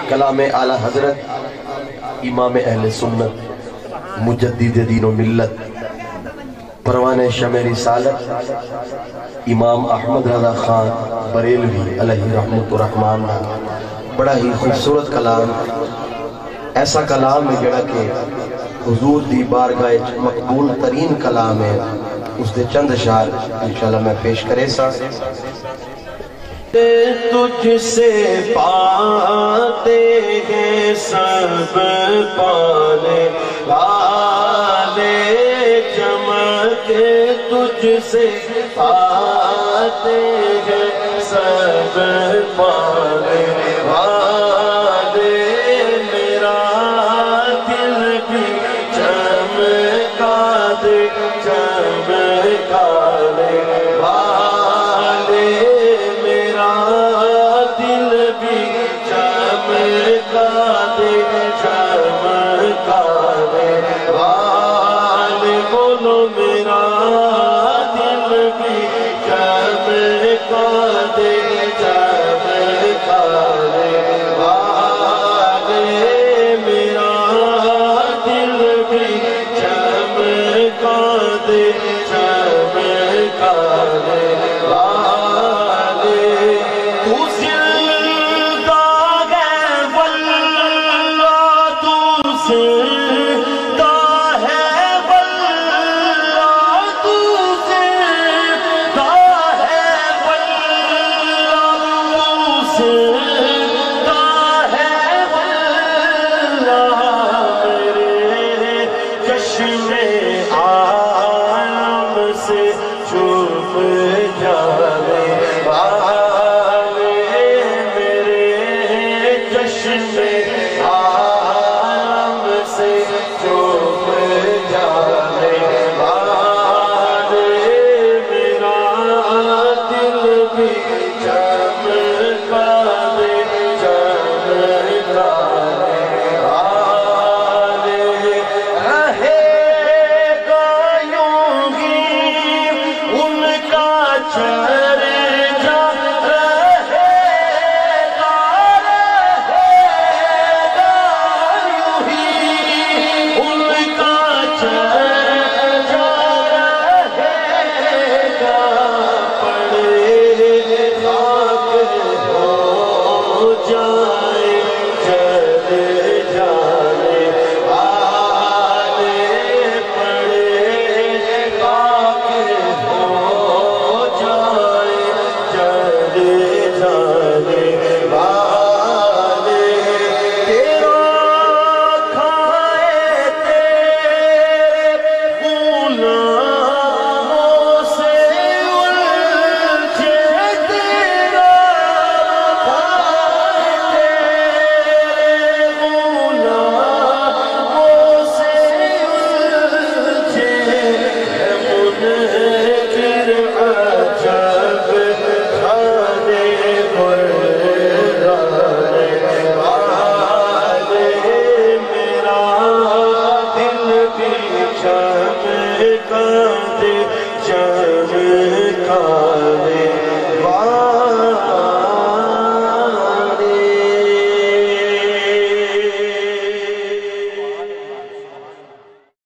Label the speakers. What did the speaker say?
Speaker 1: کلام اعلی حضرت امام اہل سنت مجدد دین و ملت پروان شمع رسالت امام احمد رضا خان بریلوی علیہ رحمت الرحمن بڑا ہی خوبصورت کلام، ایسا کلام ہے جڑا کہ حضور دی بارگاہ مقبول ترین کلام ہے، اس دے چند اشعار انشاءاللہ میں پیش کرے سا۔
Speaker 2: تجھ سے پاتے ہیں سب پانے والے چمک، تجھ سے پاتے ہیں سب پانے والے، میرا دل بھی چمکا دے چمکا دے والے، میرا دل بھی چمکا دے چمکا دے والے، بولو میرا دل بھی چمکا دے چمکا دے والے، میرا دل بھی چمکا دے چمکا دے والے، تو زندہ ہے واللہ، تو زندہ ہے واللہ، تو زندہ ہے واللہ، تو زندہ ہے واللہ، میرے چشم عالم سے چھپ جانے والے، میرے چشم عالم سے چھپ جانے والے، میرا دل بھی چمکا دے چمکا دے والے، رہے گا یوں ہی ان کا چرچا، رہے گا یوں ہی ان کا چرچا، رہے گا پڑے خاک ہو جائے چلے جانے والے، پڑے خاک ہو جائے چلے جانے والے، تیرا کھائے تیرے غلاموں سے الجھے، تیرا کھائے تیرے غلاموں سے الجھے، ہے منکر عجب کھانے گلزارے والے، میرا دل بھی چمکا دے چمکا دے